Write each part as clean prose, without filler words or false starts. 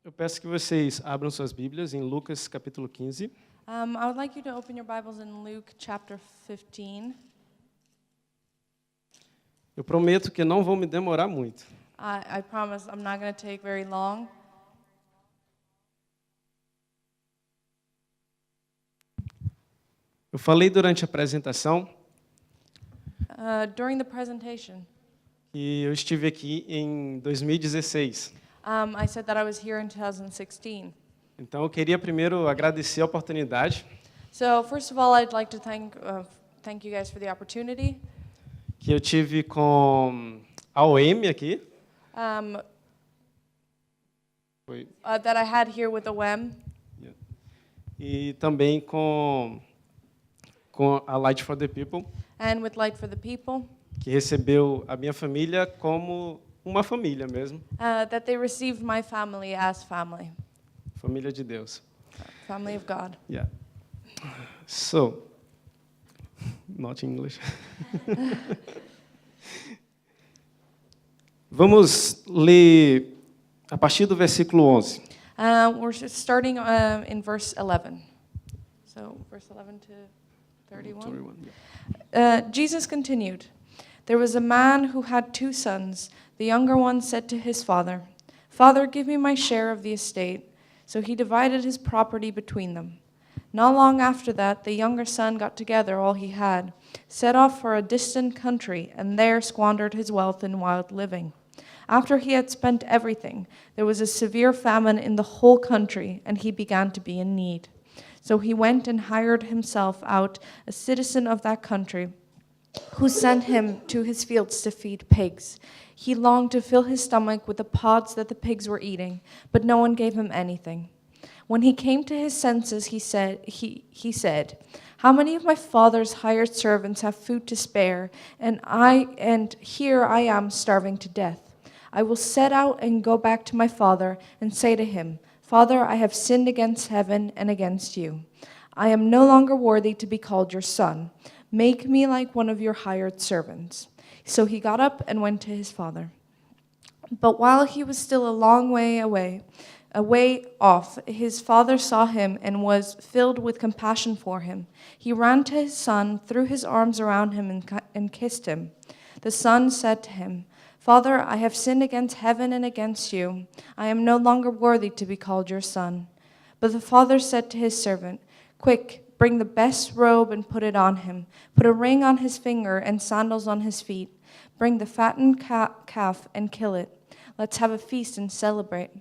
Eu peço que vocês abram suas Bíblias em Lucas capítulo 15. I would like you to open your Bibles in Luke chapter 15. Eu prometo que não vou me demorar muito. I promise I'm not going to take very long. Eu falei durante a apresentação During the presentation, que eu estive aqui em 2016. I said that I was here in 2016. Então, eu queria primeiro agradecer a oportunidade So first of all, I'd like to thank you guys for the opportunity que eu tive com a OM aqui. Foi, that I had here with the WEM e também com a Light for the People, and with Light for the People, que recebeu a minha família como uma família mesmo, that they received my family as family, família de Deus. family of God. Yeah. So, not English. Vamos ler a partir do versículo 11. We're starting in verse 11. So verse 11 to 31. 21, yeah. Jesus continued, "There was a man who had 2 sons. The younger one said to his father, 'Father, give me my share of the estate.' So he divided his property between them. Not long after that, the younger son got together all he had, set off for a distant country, and there squandered his wealth in wild living. After he had spent everything, there was a severe famine in the whole country, and he began to be in need. So he went and hired himself out a citizen of that country, who sent him to his fields to feed pigs. He longed to fill his stomach with the pods that the pigs were eating, but no one gave him anything. When he came to his senses, he said, 'How many of my father's hired servants have food to spare, and here I am starving to death? I will set out and go back to my father and say to him, Father, I have sinned against heaven and against you. I am no longer worthy to be called your son. Make me like one of your hired servants.' So he got up and went to his father. But while he was still a long way off, his father saw him and was filled with compassion for him. He ran to his son, threw his arms around him, and kissed him. The son said to him, 'Father, I have sinned against heaven and against you. I am no longer worthy to be called your son.' But the father said to his servant, 'Quick, bring the best robe and put it on him. Put a ring on his finger and sandals on his feet. Bring the fattened calf and kill it. Let's have a feast and celebrate.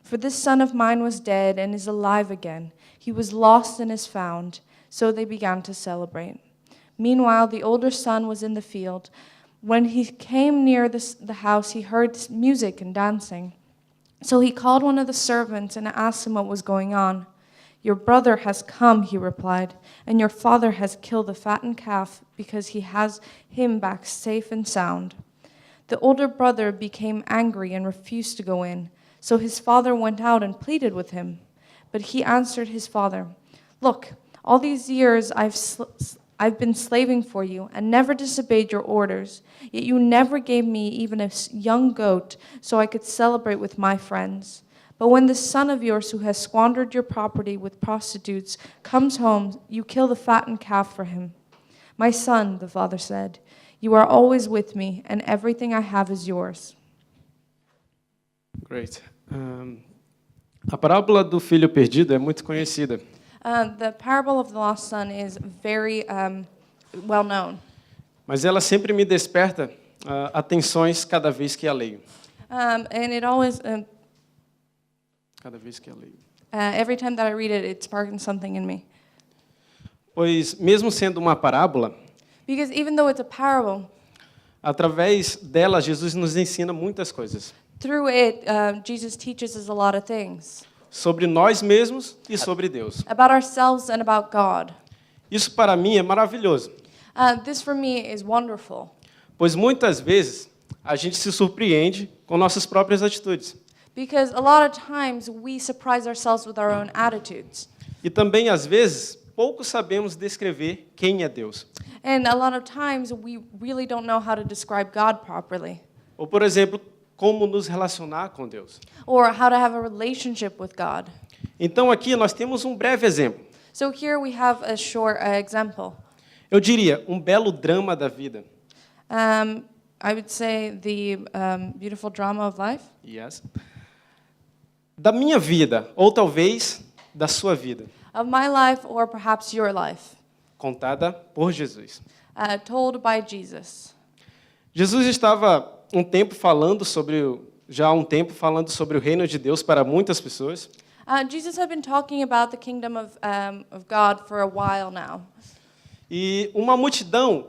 For this son of mine was dead and is alive again. He was lost and is found.' So they began to celebrate. Meanwhile, the older son was in the field. When he came near the house, he heard music and dancing. So he called one of the servants and asked him what was going on. 'Your brother has come,' he replied, 'and your father has killed the fattened calf because he has him back safe and sound.' The older brother became angry and refused to go in. So his father went out and pleaded with him. But he answered his father, 'Look, all these years I've been slaving for you and never disobeyed your orders. Yet you never gave me even a young goat so I could celebrate with my friends. But when this son of yours who has squandered your property with prostitutes comes home, you kill the fattened calf for him.' 'My son,' the father said, 'you are always with me, and everything I have is yours.'" Great. A parábola do filho perdido é muito conhecida. The parable of the lost son is very well known. Mas ela sempre me desperta atenções cada vez que a leio. And it always, Cada vez que a leio. every time that I read it, it's sparking something in me. Pois, mesmo sendo uma parábola, Because even though it's a parable, através dela, Jesus nos ensina muitas coisas. through it, Jesus teaches us a lot of things. Sobre nós mesmos e sobre Deus. About ourselves and about God. Isso para mim é maravilhoso, This for me is wonderful. pois muitas vezes a gente se surpreende com nossas próprias atitudes. Because a lot of times we surprise ourselves with our own attitudes. E também, às vezes, pouco sabemos descrever quem é Deus. And a lot of times we really don't know how to describe God properly. Ou, por exemplo, como nos relacionar com Deus. or how to have a relationship with God. Então aqui nós temos um breve exemplo. So here we have a short example. Eu diria, um belo drama da vida. I would say the beautiful drama of life. Yes. Da minha vida, ou talvez da sua vida, Of my life or perhaps your life. contada por Jesus. Told by Jesus. Jesus estava já há um tempo falando sobre o reino de Deus para muitas pessoas. Jesus had been talking about the kingdom of God for a while now. E uma multidão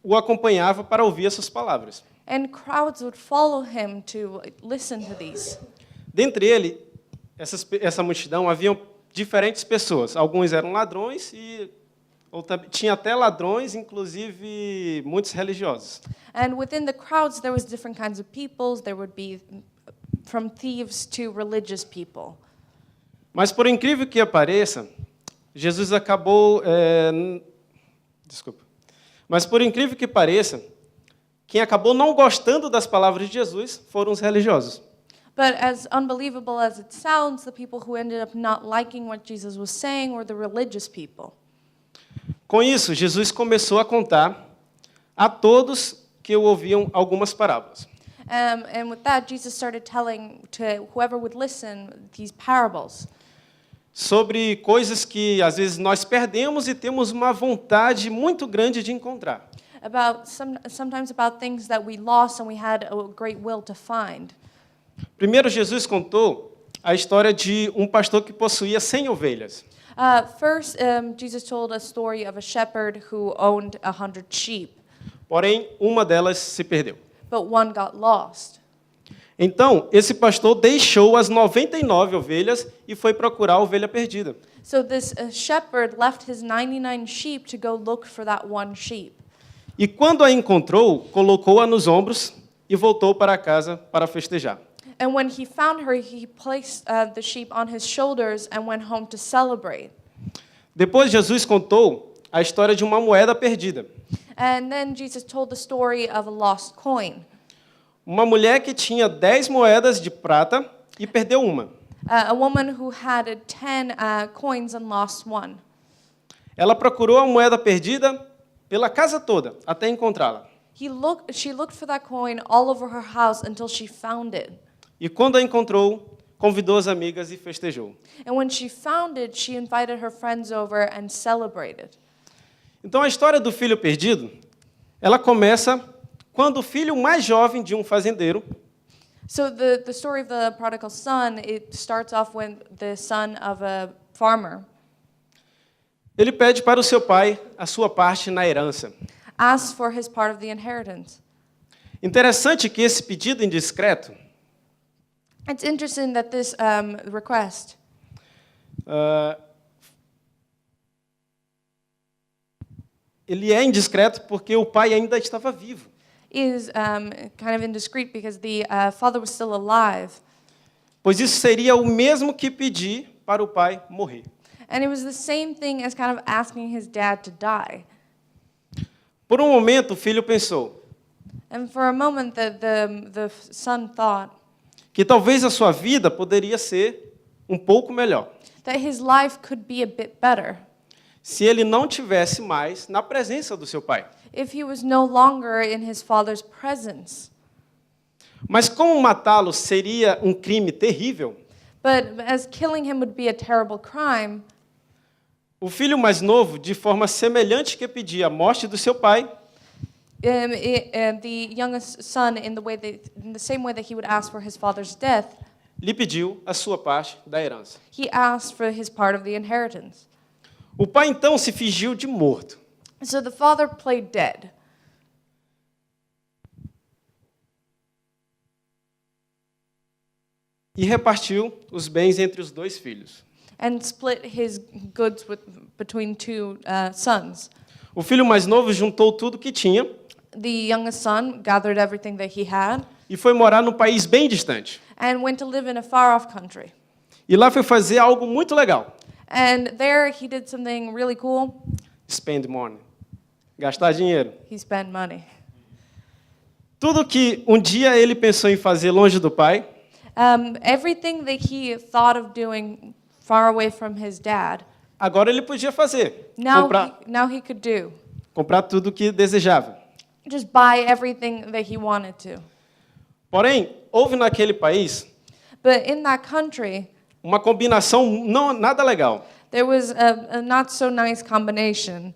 o acompanhava para ouvir essas palavras. And crowds would follow him to listen to these. Dentre essa multidão haviam diferentes pessoas. Alguns eram ladrões e tinha até ladrões, inclusive muitos religiosos. And within the crowds there was different kinds of peoples. There would be from thieves to religious people. Mas por incrível que pareça, Jesus acabou Mas por incrível que pareça, quem acabou não gostando das palavras de Jesus foram os religiosos. But as unbelievable as it sounds, the people who ended up not liking what Jesus was saying were the religious people. Com isso, Jesus começou a contar a todos que o ouviam algumas parábolas. And with that, Jesus started telling to whoever would listen these parables Sobre coisas que às vezes nós perdemos e temos uma vontade muito grande de encontrar. about sometimes about things that we lost and we had a great will to find. Primeiro, Jesus contou a história de um pastor que possuía 100 ovelhas. First, Jesus told a story of a shepherd who owned 100 sheep, Porém, uma delas se perdeu. but one got lost. Então, esse pastor deixou as 99 ovelhas e foi procurar a ovelha perdida. So this shepherd left his 99 sheep to go look for that one sheep. E quando a encontrou, colocou-a nos ombros e voltou para casa para festejar. And when he found her, he placed the sheep on his shoulders and went home to celebrate. Depois, Jesus contou a história de uma moeda perdida. And then Jesus told the story of a lost coin. Uma mulher que tinha 10 moedas de prata e perdeu uma. A woman who had 10 coins and lost one. Ela procurou a moeda perdida pela casa toda até encontrá-la. She looked for that coin all over her house until she found it. E quando a encontrou, convidou as amigas e festejou. And when she found it, she invited her friends over and celebrated. Então a história do filho perdido, ela começa quando o filho mais jovem de um fazendeiro So the story of the prodigal son, it starts off when the son of a farmer ele pede para o seu pai a sua parte na herança. asks for his part of the inheritance. Interessante que esse pedido indiscreto It's interesting that this request ele é indiscreto porque o pai ainda estava vivo. is kind of indiscreet because the father was still alive. Pois isso seria o mesmo que pedir para o pai morrer. And it was the same thing as kind of asking his dad to die. Por um momento, o filho pensou And for a moment, the son thought que talvez a sua vida poderia ser um pouco melhor that his life could be a bit better se ele não tivesse mais na presença do seu pai. if he was no longer in his father's presence. Mas como matá-lo seria um crime terrível, But as killing him would be a terrible crime, o filho mais novo, de forma semelhante que pedia a morte do seu pai, the youngest son, in the same way that he would ask for his father's death, lhe pediu a sua parte da herança. he asked for his part of the inheritance. O pai então se fingiu de morto. So the father played dead. E repartiu os bens entre os dois filhos. And split his goods between two sons. O filho mais novo juntou tudo que tinha The youngest son gathered everything that he had e foi morar num país bem distante. and went to live in a far-off country. E lá foi fazer algo muito legal. And there he did something really cool. Spend money. Gastar dinheiro. He spent money. Tudo que um dia ele pensou em fazer longe do pai, Everything that he thought of doing far away from his dad, agora ele podia fazer. now he could do. Comprar tudo que desejava. Just buy everything that he wanted to. Porém, houve naquele país But in that country, uma combinação nada legal. there was a not so nice combination.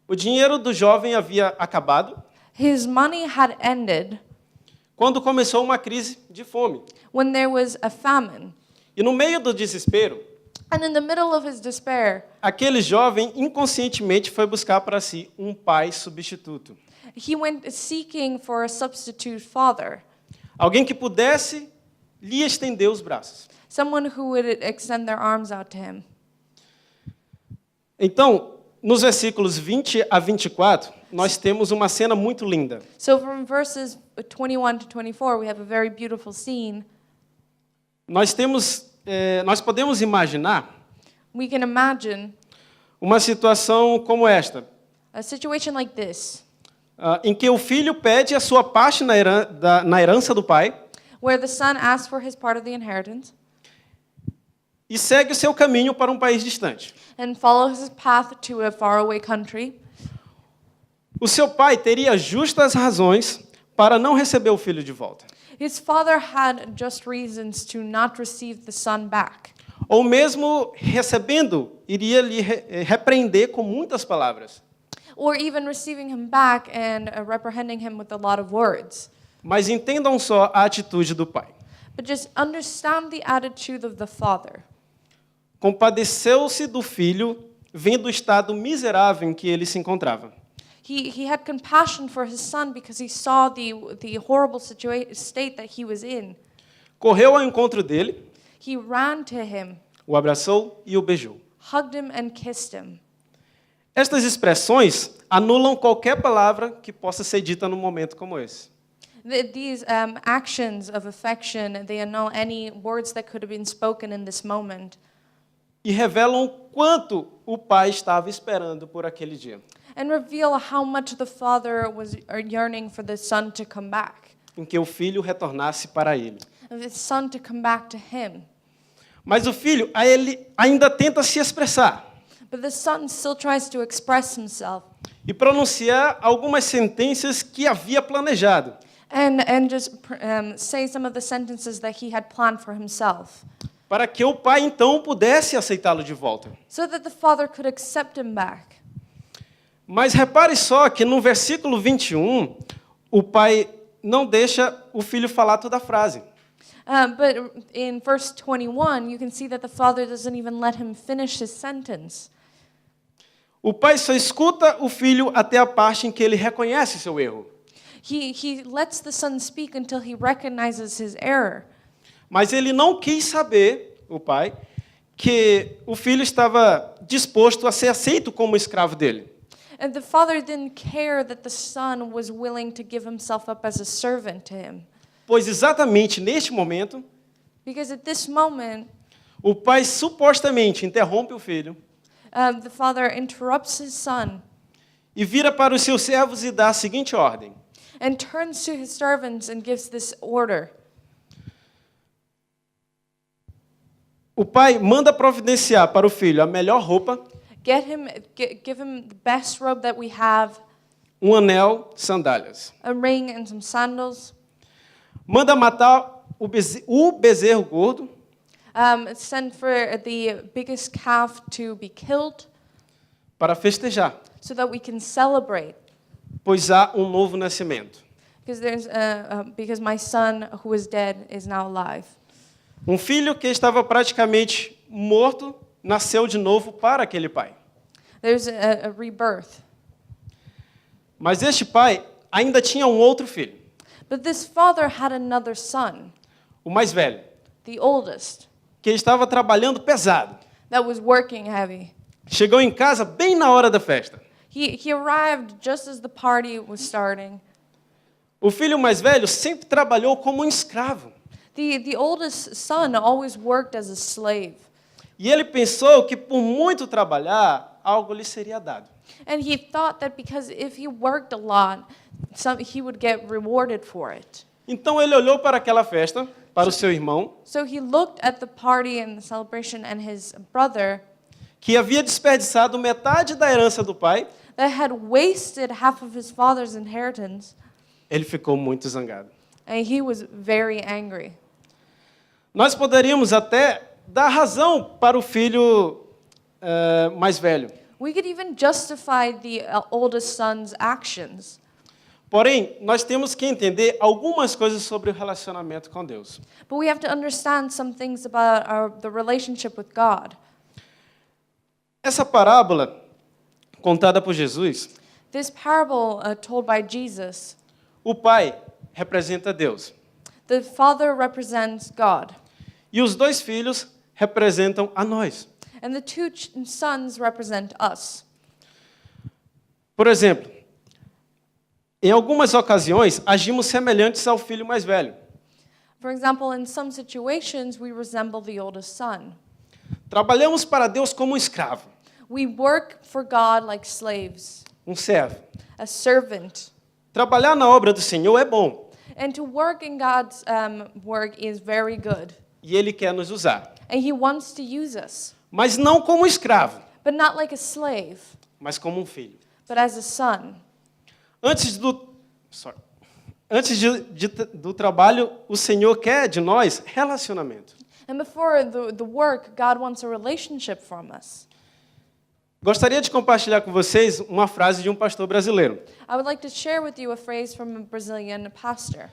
O dinheiro do jovem havia acabado His money had ended quando começou uma crise de fome. when there was a famine. E no meio do desespero, And in the middle of his despair, aquele jovem inconscientemente foi buscar para si um pai substituto. he went seeking for a substitute father, Alguém que pudesse lhe estender os braços. someone who would extend their arms out to him. Então, nos versículos 20 a 24, nós temos uma cena muito linda. So from verses 21 to 24, we have a very beautiful scene. Nós podemos imaginar We can imagine uma situação como esta, a situation like this, em que o filho pede a sua parte na herança do pai where the son asks for his part of the inheritance e segue o seu caminho para um país distante. and follows his path to a faraway country. O seu pai teria justas razões para não receber o filho de volta. His father had just reasons to not receive the son back. Ou mesmo recebendo, iria lhe repreender com muitas palavras. Or even receiving him back and reprehending him with a lot of words. Mas entendam só a atitude do pai. But just understand the attitude of the father. Compadeceu-se do filho, vendo o estado miserável em que ele se encontrava. He had compassion for his son because he saw the horrible state that he was in. Correu ao encontro dele, He ran to him, o abraçou e o beijou. hugged him, and kissed him. Estas expressões anulam qualquer palavra que possa ser dita num momento como esse. These actions of affection, they annul any words that could have been spoken in this moment. E revelam o quanto o pai estava esperando por aquele dia, And reveal how much the father was yearning for the son to come back. em que o filho retornasse para ele. And the son to come back to him. Mas o filho, ele ainda tenta se expressar But the son still tries to express himself e pronunciar algumas sentenças que havia planejado. and just say some of the sentences that he had planned for himself, Para que o pai então pudesse aceitá-lo de volta. so that the father could accept him back. Mas repare só que no versículo 21, o pai não deixa o filho falar toda a frase. But in verse 21, you can see that the father doesn't even let him finish his sentence. O pai só escuta o filho até a parte em que ele reconhece seu erro. He lets the son speak until he recognizes his error. Mas ele não quis saber, o pai, que o filho estava disposto a ser aceito como escravo dele. And the father didn't care that the son was willing to give himself up as a servant to him. Pois exatamente neste momento, Because at this moment, o pai supostamente interrompe o filho the father interrupts his son e vira para os seus servos e dá a seguinte ordem: and turns to his servants and gives this order. o pai manda providenciar para o filho a melhor roupa, Give him the best robe that we have, um anel, sandálias. a ring and some sandals. Manda matar o bezerro gordo Send for the biggest calf to be killed para festejar, so that we can celebrate. pois há um novo nascimento. Because my son who was dead is now alive. Um filho que estava praticamente morto nasceu de novo para aquele pai. There's a rebirth. Mas este pai ainda tinha um outro filho, But this father had another son, o mais velho, the oldest, que estava trabalhando pesado. that was working heavy. Chegou em casa bem na hora da festa. He arrived just as the party was starting. O filho mais velho sempre trabalhou como um escravo. The oldest son always worked as a slave. E ele pensou que por muito trabalhar, algo lhe seria dado. And he thought that because if he worked a lot, he would get rewarded for it. Então ele olhou para aquela festa, para o seu irmão, So he looked at the party and the celebration and his brother que havia desperdiçado metade da herança do pai. that had wasted half of his father's inheritance, Ele ficou muito zangado. and he was very angry. Nós poderíamos até dar razão para o filho mais velho. We could even justify the oldest son's actions. Porém, nós temos que entender algumas coisas sobre o relacionamento com Deus. But we have to understand some things about the relationship with God. Essa parábola contada por Jesus, This parable told by Jesus, o pai representa Deus the father represents God, e os dois filhos representam a nós. and the two sons represent us. Por exemplo, em algumas ocasiões agimos semelhantes ao filho mais velho. For example, in some situations, we resemble the oldest son. Trabalhamos para Deus como um escravo, We work for God like slaves, um servo. a servant. Trabalhar na obra do Senhor é bom And to work in God's work is very good. e Ele quer nos usar, And He wants to use us, mas não como escravo, but not like a slave, mas como um filho. but as a son. Antes do trabalho, o Senhor quer de nós relacionamento. And before the work, God wants a relationship from us. Gostaria de compartilhar com vocês uma frase de um pastor brasileiro. I would like to share with you a phrase from a Brazilian pastor.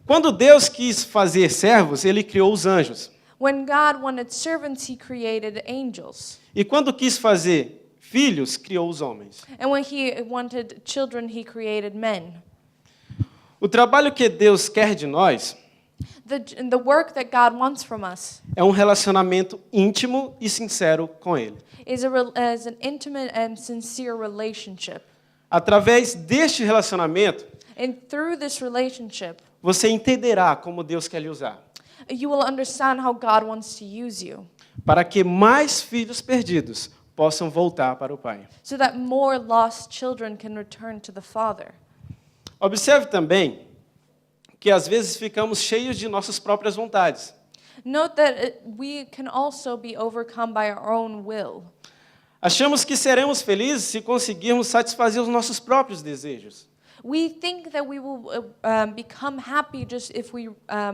Quando Deus quis fazer servos, Ele criou os anjos. When God wanted servants, He created angels. E quando quis fazer filhos, criou os homens. And when He wanted children, He created men. O trabalho que Deus quer de nós The work that God wants from us é um relacionamento íntimo e sincero com Ele. is an intimate and sincere relationship. Através deste relacionamento, And through this relationship, você entenderá como Deus quer lhe usar, you will understand how God wants to use you para que mais filhos perdidos possam voltar para o Pai. so that more lost children can return to the Father. Observe também que às vezes ficamos cheios de nossas próprias vontades. Note that we can also be overcome by our own will. Achamos que seremos felizes se conseguirmos satisfazer os nossos próprios desejos. We think that we will become happy just if we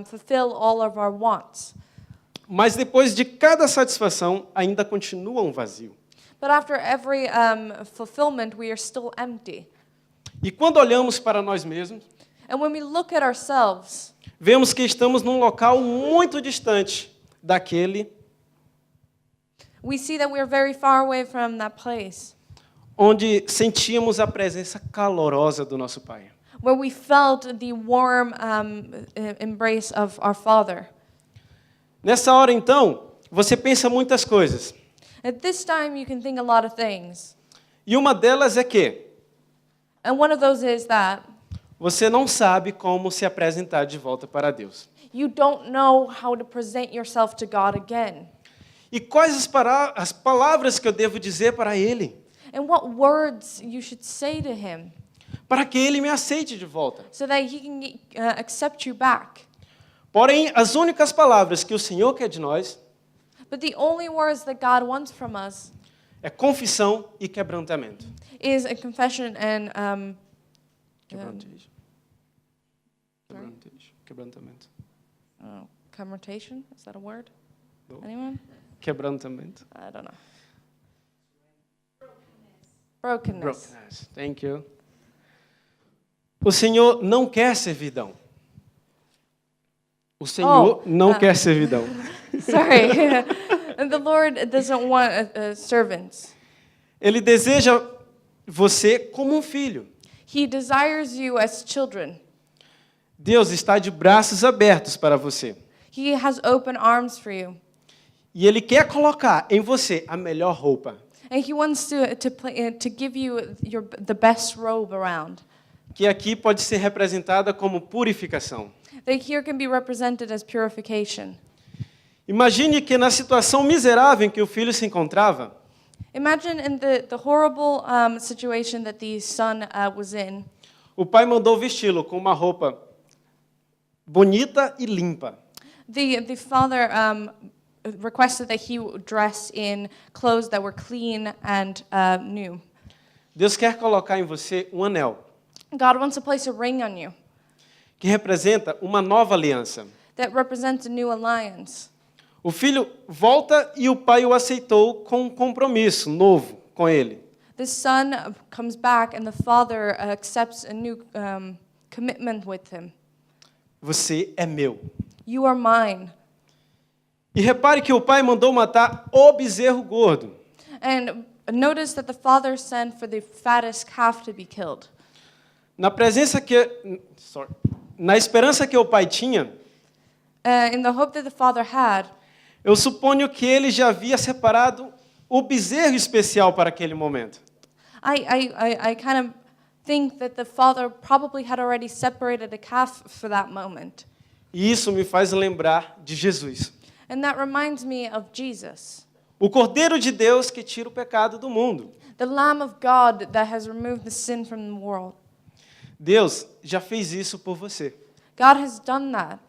fulfill all of our wants. Mas depois de cada satisfação, ainda continua um vazio. But after every fulfillment, we are still empty. E quando olhamos para nós mesmos, And when we look at ourselves, vemos que estamos num local muito distante daquele we see that we are very far away from that place onde sentíamos a presença calorosa do nosso Pai. where we felt the warm embrace of our Father. Nessa hora, então, você pensa muitas coisas. At this time, you can think a lot of things. E uma delas é que And one of those is that você não sabe como se apresentar de volta para Deus. you don't know how to present yourself to God again. E quais as palavras que eu devo dizer para Ele, And what words you should say to Him para que Ele me aceite de volta. so that He can accept you back. Porém, as únicas palavras que o Senhor quer de nós But the only words that God wants from us é confissão e quebrantamento. is a confession and Quebrantejo. Quebrantamento. commutation. Is that a word? No. Anyone? Quebrantamento. I don't know. Brokenness. Brokenness. Thank you. O Senhor não quer servidão. O Senhor não quer servidão. Sorry. And the Lord doesn't want servants. Ele deseja você como um filho. He desires you as children. Deus está de braços abertos para você. He has open arms for you. E Ele quer colocar em você a melhor roupa, And He wants to give you the best robe around. que aqui pode ser representada como purificação. That here can be represented as purification. Imagine que na situação miserável em que o filho se encontrava, Imagine in the horrible situation that the son was in. O pai mandou vesti-lo com uma roupa bonita e limpa. The father requested that he dress in clothes that were clean and new. Deus quer colocar em você um anel, God wants to place a ring on you que representa uma nova aliança. that represents a new alliance. O filho volta e o pai o aceitou com um compromisso novo com ele. The son comes back and the father accepts a new commitment with him. Você é meu. You are mine. E repare que o pai mandou matar o bezerro gordo. And notice that the father sent for the fattest calf to be killed. Na esperança que o pai tinha, In the hope that the father had, eu suponho que ele já havia separado o bezerro especial para aquele momento. I kind of think that the father probably had already separated a calf for that moment. E isso me faz lembrar de Jesus, And that reminds me of Jesus, o Cordeiro de Deus que tira o pecado do mundo. the Lamb of God that has removed the sin from the world. Deus já fez isso por você. God has done that.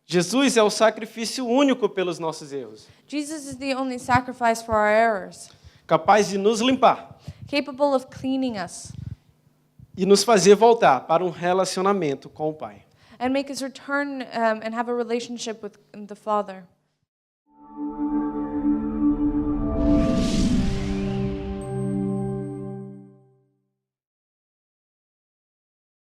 Jesus é o sacrifício único pelos nossos erros, Jesus is the only sacrifice for our errors, capaz de nos limpar capable of cleaning us e nos fazer voltar para um relacionamento com o Pai. and make us return and have a relationship with the Father.